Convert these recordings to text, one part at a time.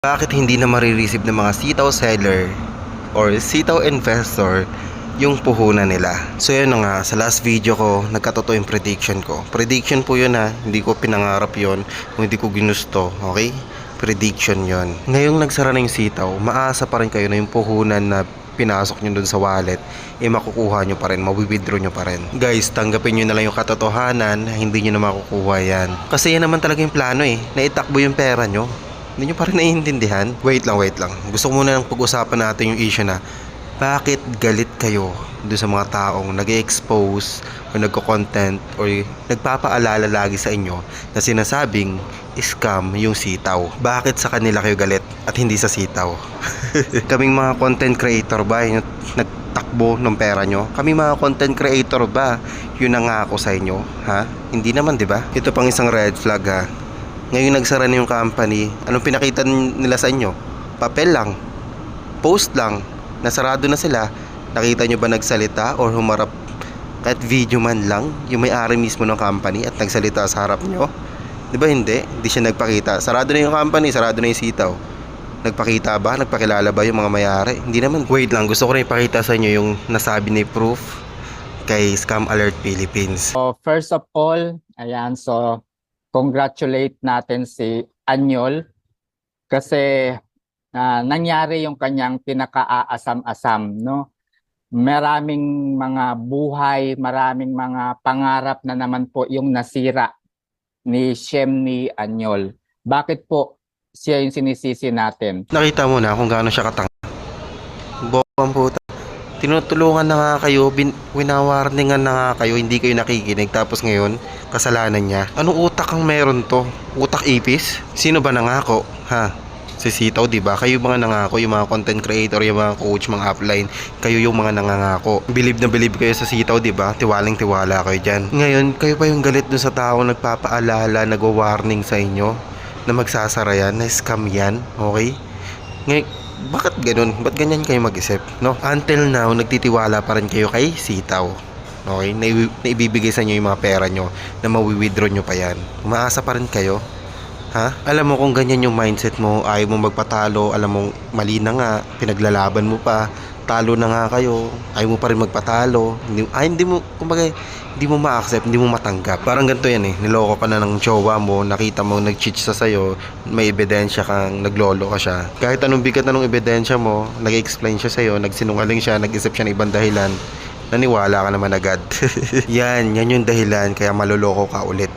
Bakit hindi na marireceive ng mga sitaw seller or sitaw investor yung puhunan nila? So yun na nga, sa last video ko, nagkatotoo yung prediction ko. Prediction po yun ha, hindi ko pinangarap yun, kung hindi ko ginusto, okay? Prediction yun. Ngayong nagsara na yung sitaw, maasa pa rin kayo na yung puhunan na pinasok nyo dun sa wallet, makukuha nyo pa rin, mawithdraw nyo pa rin. Guys, tanggapin nyo na lang yung katotohanan, hindi nyo na makukuha yan. Kasi yan naman talaga yung plano naitakbo yung pera nyo. Hindi nyo pa rin naiintindihan? Wait lang. Gusto ko muna nang pag-usapan natin yung issue na bakit galit kayo doon sa mga taong nag-expose o nagko-content o nagpapaalala lagi sa inyo na sinasabing scam yung sitaw. Bakit sa kanila kayo galit at hindi sa sitaw? Kaming mga content creator ba yung nagtakbo ng pera nyo? Kaming mga content creator ba yung nangako sa inyo? Ha? Hindi naman, di ba? Ito pang isang red flag ha. Ngayon nagsara na yung company, anong pinakita nila sa inyo? Papel lang, post lang, nasarado na sila. Nakita nyo ba nagsalita or humarap kahit video man lang yung may-ari mismo ng company at nagsalita sa harap nyo? Di ba hindi? Hindi siya nagpakita. Sarado na yung company, sarado na yung sitaw. Nagpakita ba? Nagpakilala ba yung mga may-ari? Hindi naman. Wait lang, gusto ko rin ipakita sa inyo yung nasabi ni Proof kay Scam Alert Philippines. So first of all, ayan, so congratulate natin si Anyol kasi nangyari yung kanyang pinaka-aasam-asam, no? Maraming mga buhay, maraming mga pangarap na naman po yung nasira ni Shemny Anyol. Bakit po siya yung sinisisi natin? Nakita mo na kung gaano siya katanga. Bokang puta. Tinutulungan na nga kayo, winawarningan na nga kayo, hindi kayo nakikinig, tapos ngayon, kasalanan niya. Anong utak ang meron to? Utak ipis? Sino ba nangako? Ha? Si Sitaw, di ba? Kayo mga nangako, yung mga content creator, yung mga coach, mga upline, kayo yung mga nangangako. Believe na believe kayo sa Sitaw, di ba? Tiwaling tiwala kayo dyan. Ngayon, kayo pa yung galit dun sa tao nagpapaalala, nagwa-warning sa inyo na magsasara yan, na scam yan, okay? Ngayon, bakit ganun? Ba't ganyan kayo mag-isip? No? Until now, nagtitiwala pa rin kayo kay Sitaw. Okay? Naibibigay sa inyo yung mga pera nyo na mawi-withdraw nyo pa yan. Umaasa pa rin kayo. Ha? Alam mo kung ganyan yung mindset mo, ayaw mo magpatalo, alam mo mali na nga, pinaglalaban mo pa, talo na nga kayo, ayaw mo pa rin magpatalo, hindi mo, kumbaga, hindi mo ma-accept, hindi mo matanggap. Parang ganito yan niloko ka na ng jowa mo, nakita mo nag-cheat sa sayo, may ebidensya kang naglolo ka siya. Kahit anong bigat na nung ebidensya mo, nag-explain siya sa'yo, nagsinungaling siya, nag-isip siya ng ibang dahilan, naniwala ka naman agad. yan yung dahilan kaya maluloko ka ulit.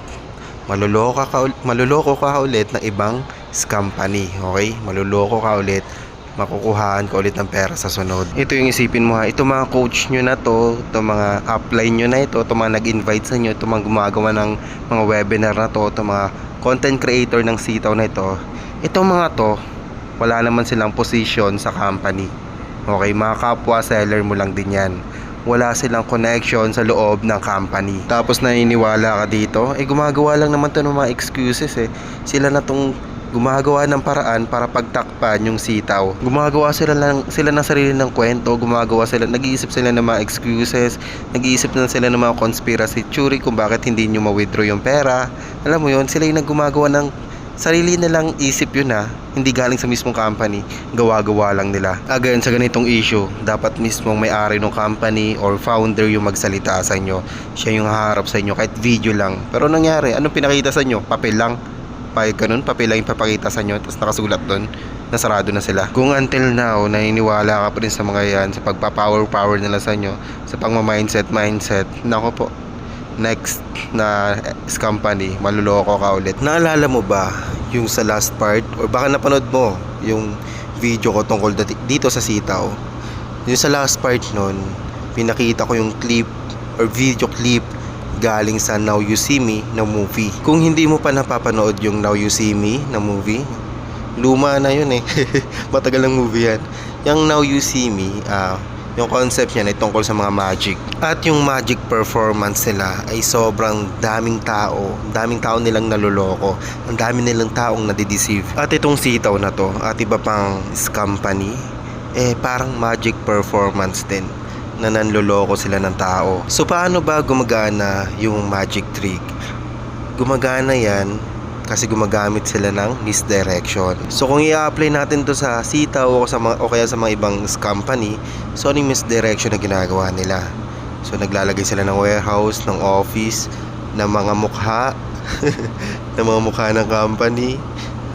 Maluloko ka ulit ng ibang company, okay? Maluloko ka ulit, makukuhaan ka ulit ng pera sa sunod. Ito yung isipin mo ha, ito mga coach nyo na to, ito mga upline nyo na ito mga nag-invite sa inyo, ito mga gumagawa ng mga webinar na to, ito mga content creator ng sitaw na itong mga to, wala naman silang position sa company. Okay, mga kapwa seller mo lang din yan. Wala silang connection sa loob ng company. Tapos naniniwala ka dito, gumagawa lang naman to ng mga excuses Sila na tong gumagawa ng paraan para pagtakpan yung sitaw. Gumagawa sila ng sarili ng kwento, nag-iisip sila ng mga excuses, nag-iisip na sila ng mga conspiracy theory kung bakit hindi nyo ma-withdraw yung pera. Alam mo yun, sila yung naggumagawa ng sarili nilang isip yun hindi galing sa mismong company, gawa-gawa lang nila. Again, sa ganitong issue, dapat mismong may-ari ng company or founder yung magsalita sa inyo. Siya yung haharap sa inyo kahit video lang. Pero nangyari, anong pinakita sa inyo? Papel lang. Papel lang yung papakita sa inyo, tapos nakasulat doon, nasarado na sila. Kung until now, naniniwala ka pa rin sa mga yan, sa pagpa-power nila sa inyo, sa pang-mindset, nako po, next na company, maluloko ka ulit. Naalala mo ba yung sa last part, or baka napanood mo yung video ko tungkol dito sa sitaw? Yung sa last part nun, pinakita ko yung clip or video clip galing sa Now You See Me na movie. Kung hindi mo pa napapanood yung Now You See Me na movie, luma na yun matagal ng movie yan. Yung Now You See Me, yung concept niya ay tungkol sa mga magic. At yung magic performance nila ay sobrang daming tao nilang naluloko. Ang dami nilang taong nadideceive. At itong sitaw na to, at iba pang company, parang magic performance din na nanloloko sila ng tao. So paano ba gumagana yung magic trick? Gumagana yan kasi gumagamit sila ng misdirection. So kung i-apply natin to sa sitaw o kaya sa mga ibang company, so ano yung misdirection na ginagawa nila? So naglalagay sila ng warehouse, ng office, ng mga mukha ng mga mukha ng company.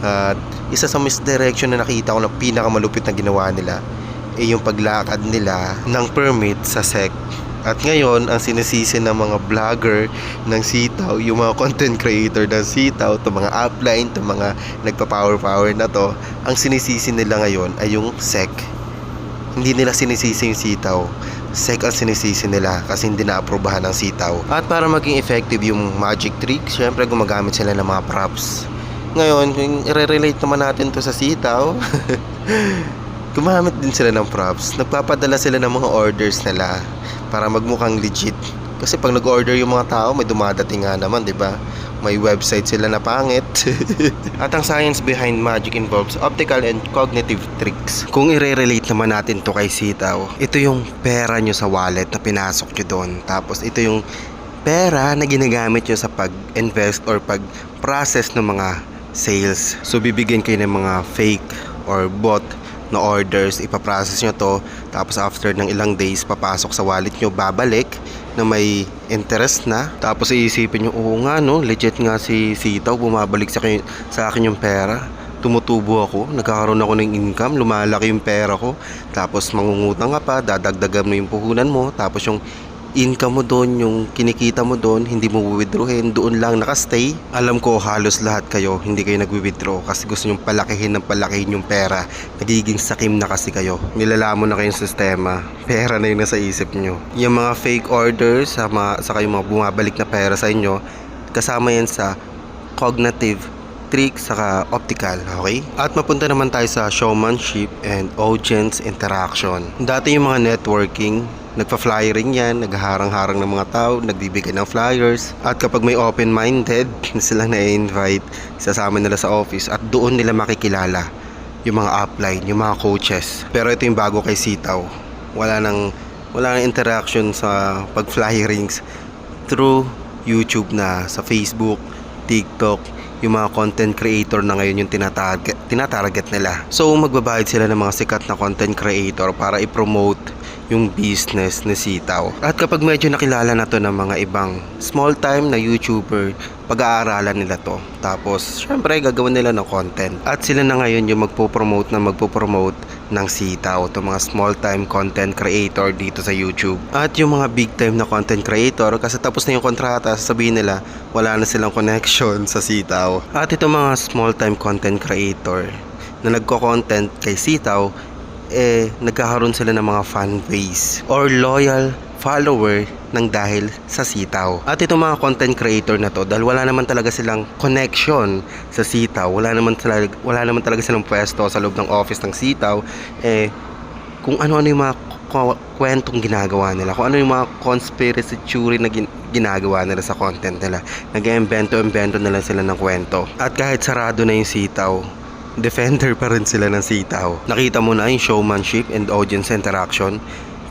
At isa sa misdirection na nakita ko na pinakamalupit na ginawa nila yung paglakad nila ng permit sa SEC. At ngayon, ang sinisisi ng mga vlogger ng sitaw, yung mga content creator ng sitaw, itong mga upline, itong mga nagpa-power na to, ang sinisisi nila ngayon ay yung SEC. Hindi nila sinisisi yung sitaw. SEC ang sinisisi nila kasi hindi na-aprobahan ng sitaw. At para maging effective yung magic trick, syempre gumagamit sila ng mga props. Ngayon, kung i-relate naman natin to sa sitaw, gumamit din sila ng props. Nagpapadala sila ng mga orders nila para magmukhang legit. Kasi pag nag-order yung mga tao, may dumadating nga naman, di ba? May website sila na pangit. At ang science behind magic involves optical and cognitive tricks. Kung i-relate naman natin to kay sitaw, ito yung pera nyo sa wallet na pinasok nyo doon. Tapos ito yung pera na ginagamit nyo sa pag-invest or pag-process ng mga sales. So bibigyan kayo ng mga fake or bot na orders, ipaprocess nyo to, tapos after ng ilang days papasok sa wallet nyo, babalik na may interest na, tapos iisipin nyo, oo nga no, legit nga si sitaw, bumabalik sa akin yung pera, tumutubo ako, nagkakaroon ako ng income, lumalaki yung pera ko, tapos mangungutang ka pa, dadagdagan mo yung puhunan mo, tapos yung income mo doon, yung kinikita mo doon, hindi mo withdrawin, doon lang nakastay. Alam ko halos lahat kayo hindi kayo nagwi-withdraw kasi gusto nyong palakihin yung pera. Nagiging sakim na kasi kayo, nilalamon na kayong sistema, pera na yung nasa isip nyo. Yung mga fake orders saka yung mga bumabalik na pera sa inyo, kasama yan sa cognitive trick saka optical, okay? At mapunta naman tayo sa showmanship and audience interaction. Dati yung mga networking, nagpa-flyering yan, naghaharang-harang ng mga tao, nagbibigay ng flyers. At kapag may open-minded na silang na-invite, sasama nila sa office at doon nila makikilala yung mga upline, yung mga coaches. Pero ito yung bago kay sitaw. Wala nang interaction sa pag-flyerings through YouTube na, sa Facebook, TikTok, yung mga content creator na ngayon yung tinatarget nila. So magbabayad sila ng mga sikat na content creator para i-promote yung business ni sitaw. At kapag medyo nakilala na to ng mga ibang small time na YouTuber, pag-aaralan nila to. Tapos syempre gagawin nila ng content. At sila na ngayon yung magpo-promote ng sitaw, to mga small time content creator dito sa YouTube. At yung mga big time na content creator, kasi tapos na yung kontrata, sasabihin nila wala na silang connection sa sitaw. At itong mga small time content creator na nagko-content kay sitaw, nagkakaroon sila ng mga fan base or loyal follower ng dahil sa sitaw. At itong mga content creator na to, dahil wala naman talaga silang connection sa sitaw, wala naman talaga silang pwesto sa loob ng office ng sitaw, kung ano-ano yung mga kwentong ginagawa nila, kung ano yung mga conspiracy theory na ginagawa nila sa content nila, nag-iimbento na lang sila ng kwento. At kahit sarado na yung sitaw, defender pa rin sila ng sitaw. Nakita mo na yung showmanship and audience interaction.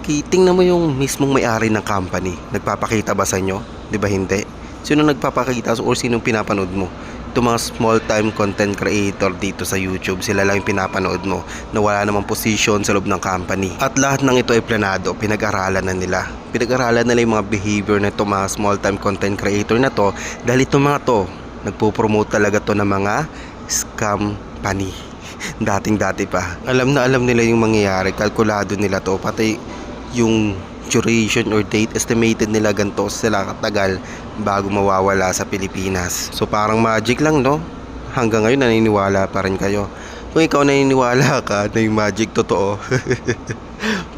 Tingnan mo yung mismong may-ari ng company. Nagpapakita ba sa inyo? Di ba hindi? Sino nagpapakita or sinong pinapanood mo? Itong mga small time content creator dito sa YouTube, sila lang yung pinapanood mo na wala namang position sa loob ng company. At lahat ng ito ay planado, pinag-aralan na nila. Pinag-aralan nila yung mga behavior na itong mga small time content creator na to, dahil itong mga to, nagpo-promote talaga to ng mga scam company. Dating-dati pa. Alam nila yung mangyayari. Kalkulado nila to. Pati yung duration or date, estimated nila ganito sila katagal bago mawawala sa Pilipinas. So parang magic lang, no? Hanggang ngayon naniniwala pa rin kayo. Kung ikaw naniniwala ka na yung magic totoo,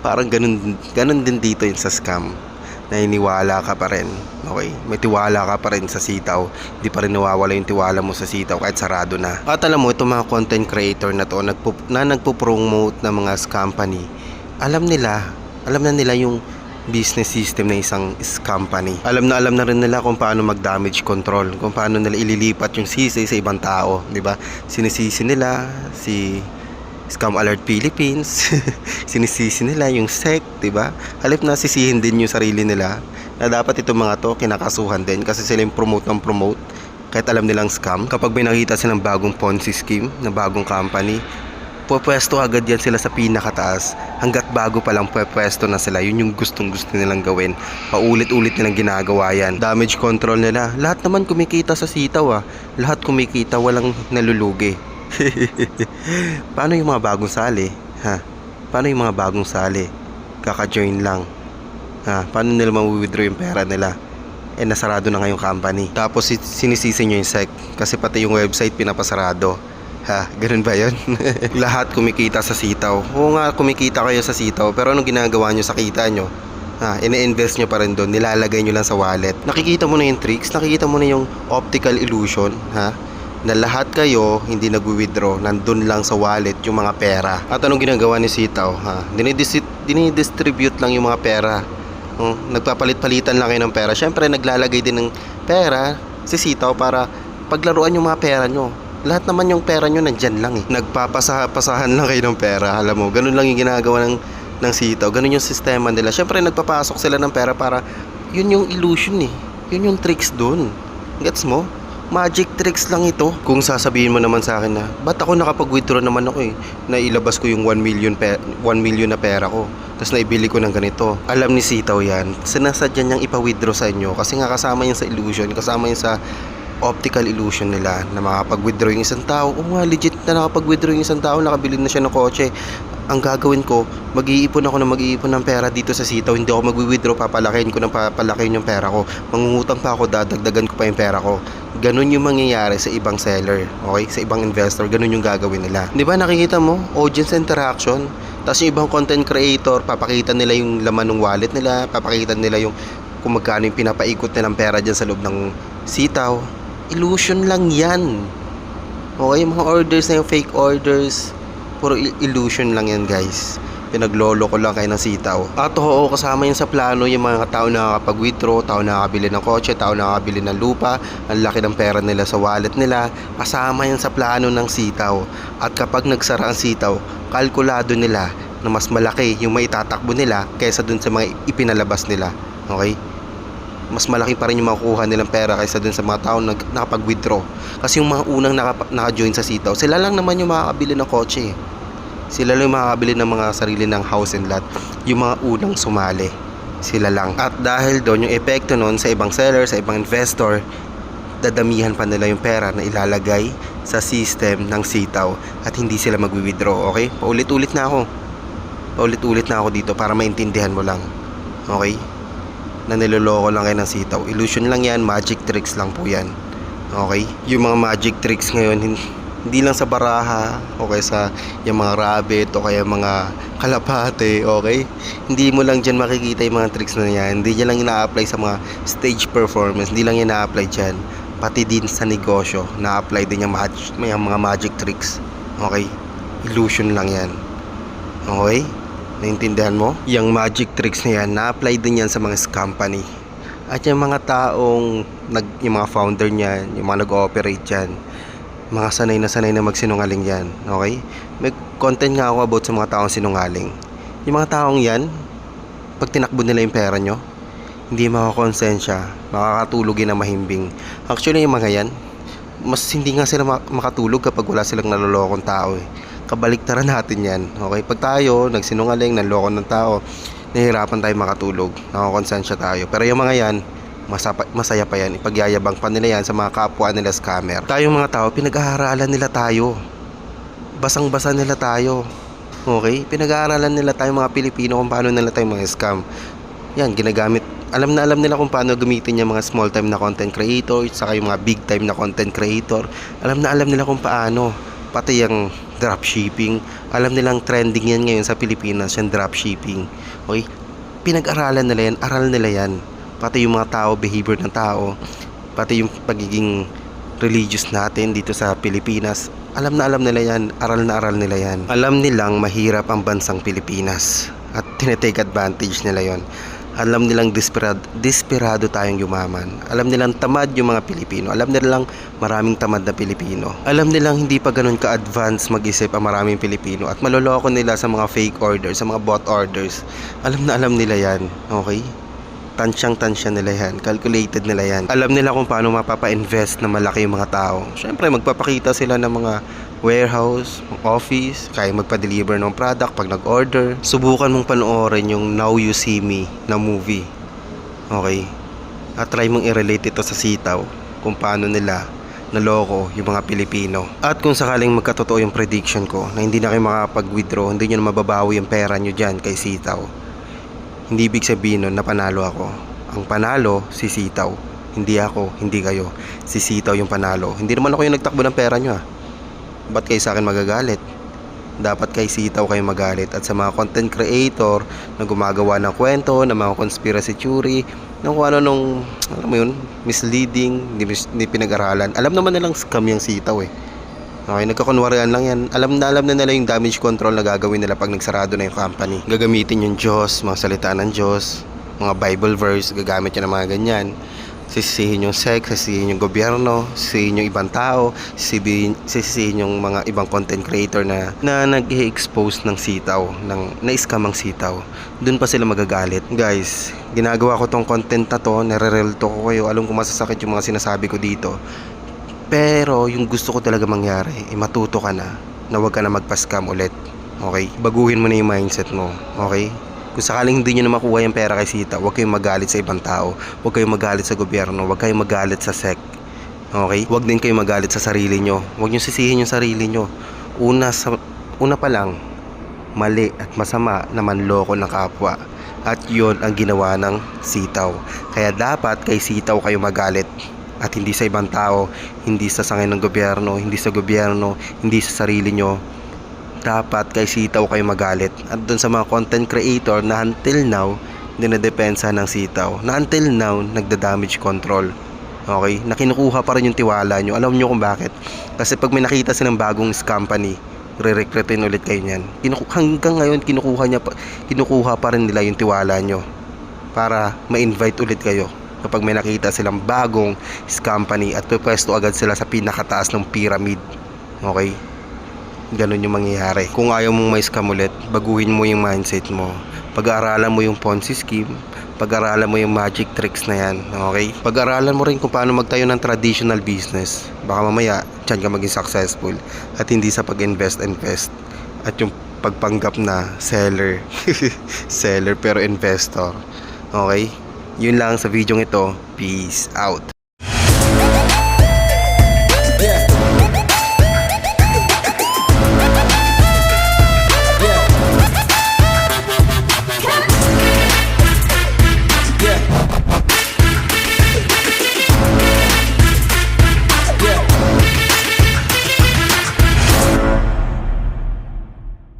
parang ganun din dito yung sa scam. Naniniwala ka pa rin. Okay? May tiwala ka pa rin sa sitaw. Hindi pa rin nawawala yung tiwala mo sa sitaw kahit sarado na. At alam mo, itong mga content creator na to na nagpo-promote ng mga company, alam na nila yung business system ng isang company. Alam na rin nila kung paano mag-damage control, kung paano nila ililipat yung sisi sa ibang tao, di ba? Sinisisi nila si Scam Alert Philippines, sinisisi nila yung SEC, di ba? Halip na sisihin din yung sarili nila na dapat itong mga to kinakasuhan din kasi sila yung promote. kahit alam nilang scam, kapag may nakita silang bagong Ponzi scheme na bagong company, pupwesto agad yan sila sa pinakataas. Hanggat bago pa lang pupwesto na sila, yun yung gustong gusto nilang gawin. Paulit-ulit nilang ginagawa yan. Damage control nila. Lahat naman kumikita sa sitaw Lahat kumikita, walang nalulugi. Paano yung mga bagong sali? Paano yung mga bagong sali? Kaka-join lang. Paano nila ma-withdraw yung pera nila? Nasarado na nga yung company. Tapos sinisisi nyo yung SEC kasi pati yung website pinapasarado. Ganun ba yun? Lahat kumikita sa sitaw. Oo nga, kumikita kayo sa sitaw, pero anong ginagawa nyo sa kita nyo? Ine-invest nyo pa rin doon, nilalagay nyo lang sa wallet. Nakikita mo na yung tricks, nakikita mo na yung optical illusion, na lahat kayo hindi nag-withdraw, nandun lang sa wallet yung mga pera. At anong ginagawa ni sitaw? Dinidistribute lang yung mga pera. Nagpapalit-palitan lang kayo ng pera. Syempre naglalagay din ng pera si sitaw para paglaruan yung mga pera nyo. Lahat naman yung pera nyo nandyan lang Nagpapasahan lang kayo ng pera. Alam mo, ganun lang yung ginagawa ng sitaw. Ganun yung sistema nila. Syempre nagpapasok sila ng pera para yun yung illusion Yun yung tricks dun. Gets mo? Magic tricks lang ito. Kung sasabihin mo naman sa akin na, ba't ako nakapag-withdraw naman ako na ilabas ko yung 1 million na pera ko. Tapos naibili ko ng ganito. Alam ni sitaw yan. Sinasadya niyang ipa-withdraw sa inyo kasi nga kasama yan sa illusion, kasama yan sa optical illusion nila na makapag-withdraw yung isang tao. Nga, legit na nakapag-withdraw yung isang tao, nakabili na siya ng kotse. Ang gagawin ko, mag-iipon ng pera dito sa sitaw. Hindi ako mag-withdraw, papalakihin yung pera ko. Mangungutang pa ako, dadagdagan ko pa yung pera ko. Ganun yung mangyayari sa ibang seller, okay? Sa ibang investor, ganun yung gagawin nila. Di ba nakikita mo? Audience interaction. Tapos yung ibang content creator, papakita nila yung laman ng wallet nila, papakita nila yung kung magkano yung pinapaikot nilang pera dyan sa loob ng sitaw. Illusion lang yan. Okay, yung mga orders na yung fake orders, puro illusion lang yan guys. Pinaglolo ko lang kayo ng sitaw. At oo, kasama yun sa plano yung mga tao na nakakapag-withdraw, tao na nakakabili ng kotse, tao na nakakabili ng lupa, ang laki ng pera nila sa wallet nila. Kasama yan sa plano ng sitaw. At kapag nagsara ang sitaw, kalkulado nila na mas malaki yung maitatakbo nila kaysa dun sa mga ipinalabas nila. Okay? Mas malaki pa rin yung makukuha nilang pera kaysa dun sa mga tao na nakapag-withdraw. Kasi yung mga unang naka-join sa sitaw, sila lang naman yung makakabili ng kotse. Sila lang yung makakabili ng mga sarili ng house and lot. Yung mga unang sumali, sila lang. At dahil doon yung epekto nun sa ibang seller, sa ibang investor, dadamihan pa nila yung pera na ilalagay sa system ng sitaw at hindi sila mag-withdraw. Okay? Paulit-ulit na ako dito para maintindihan mo lang. Okay? Na niloloko lang kayo ng sitaw. Illusion lang yan, magic tricks lang po yan. Okay? Yung mga magic tricks ngayon, hindi lang sa baraha, o kaya sa yung mga rabbit, o kaya mga kalapate, okay? Hindi mo lang dyan makikita yung mga tricks na yan. Hindi lang ina-apply sa mga stage performance. Hindi lang yan na-apply dyan. Pati din sa negosyo, na-apply din yung mga magic tricks. Okay? Illusion lang yan. Okay? Naintindihan mo? Yung magic tricks na yan, na-apply din yan sa mga company. At yung mga taong, yung mga founder niyan, yung mga nag-ooperate dyan, mga sanay na magsinungaling yan. Okay? May content nga ako about sa mga taong sinungaling. Yung mga taong yan, pag tinakbo nila yung pera nyo, hindi makakonsensya, makakatulog yun na mahimbing. Actually, yung mga yan, mas hindi nga sila makatulog kapag wala silang nalolokong tao Kabaliktaran natin yan. Okay? Pag tayo, nagsinungaling, nanloko ng tao, nahihirapan tayo makatulog. Nakakonsensya tayo. Pero yung mga yan, masaya pa yan. Ipagyayabang pa nila yan sa mga kapwa nila scammer. Tayong mga tao, pinag-aaralan nila tayo. Basang-basa nila tayo. Okay? Pinag-aaralan nila tayo mga Pilipino kung paano nila tayo mga scam. Yan, ginagamit. Alam nila kung paano gamitin yung mga small time na content creator, saka yung mga big time na content creator. Alam nila kung paano. Pati yung dropshipping. Alam nilang trending yan ngayon sa Pilipinas, yung dropshipping. Okay? Pinag-aralan nila yan, aral nila yan. Pati yung mga tao, behavior ng tao, pati yung pagiging religious natin dito sa Pilipinas. Alam nila yan, aral nila yan. Alam nilang mahirap ang bansang Pilipinas at tinetake advantage nila yon. Alam nilang desperado tayong yumaman. Alam nilang tamad yung mga Pilipino. Alam nilang maraming tamad na Pilipino. Alam nilang hindi pa ganun ka-advance mag-isip ang maraming Pilipino at maloloko nila sa mga fake orders, sa mga bot orders. Alam nila yan. Okay? Tansyang-tansya nila yan. Calculated nila yan. Alam nila kung paano mapapa-invest na malaki yung mga tao. Siyempre, magpapakita sila ng mga warehouse, office, kaya magpa-deliver ng product pag nag-order. Subukan mong panoorin yung Now You See Me na movie. Okay? At try mong i-relate ito sa sitaw kung paano nila naloko yung mga Pilipino. At kung sakaling magkatotoo yung prediction ko na hindi na kayo makapag-withdraw, hindi nyo na mababawi yung pera nyo dyan kay sitaw, hindi ibig sabihin nun na panalo ako. Ang panalo, si sitaw. Hindi ako, hindi kayo. Si sitaw yung panalo. Hindi naman ako yung nagtakbo ng pera nyo Ba't kayo sa akin magagalit? Dapat kay sitaw kayo magalit. At sa mga content creator na gumagawa ng kwento, ng mga conspiracy theory, ng kung ano nung, alam mo yun, misleading, hindi pinag-aralan. Alam naman nilang scam yung sitaw Okay, nagkakunwarian lang yan. Alam na nila yung damage control na gagawin nila pag nagsarado na yung company. Gagamitin yung Diyos, mga salita ng Diyos, mga Bible verse, gagamit yun ng mga ganyan. Sisihin yung sex, sisihin yung gobyerno, sisihin yung ibang tao, sisihin yung mga ibang content creator na nag-i-expose ng sitaw, na-scam ang sitaw. Doon pa sila magagalit. Guys, ginagawa ko tong content na to, nare-relto ko kayo, alam ko masasakit yung mga sinasabi ko dito. Pero yung gusto ko talaga mangyari, matuto ka na huwag ka na magpa-scam ulit. Okay? Baguhin mo na yung mindset mo. Okay? Kung sakaling hindi nyo na makuha yung pera kay sita, huwag kayong magalit sa ibang tao. Huwag kayong magalit sa gobyerno. Huwag kayong magalit sa sect. Okay? Huwag din kayong magalit sa sarili nyo. Huwag nyo sisihin yung sarili nyo. Una pa lang, mali at masama na manloko ng kapwa. At yun ang ginawa ng sitaw. Kaya dapat kay sitaw kayo magalit. At hindi sa ibang tao, hindi sa sangay ng gobyerno, hindi sa gobyerno, hindi sa sarili nyo. Dapat kay sitaw kayo magalit. At dun sa mga content creator na until now, dinadepensa ng sitaw. Na until now, nagda-damage control. Okay? Na kinukuha pa rin yung tiwala nyo. Alam nyo kung bakit? Kasi pag may nakita silang bagong company, re-recruitin ulit kayo niyan. Hanggang ngayon, kinukuha pa rin nila yung tiwala nyo. Para ma-invite ulit kayo. Kapag may nakita silang bagong company at pwesto agad sila sa pinakataas ng pyramid. Okay? Ganun yung mangyayari. Kung ayaw mong may scam ulit, baguhin mo yung mindset mo. Pag-aaralan mo yung Ponzi scheme, pag-aaralan mo yung magic tricks na yan. Okay? Pag-aaralan mo rin kung paano magtayo ng traditional business. Baka mamaya, dyan ka maging successful. At hindi sa pag-invest. At yung pagpanggap na seller. Seller pero investor. Okay? Yun lang sa video ito. Peace out.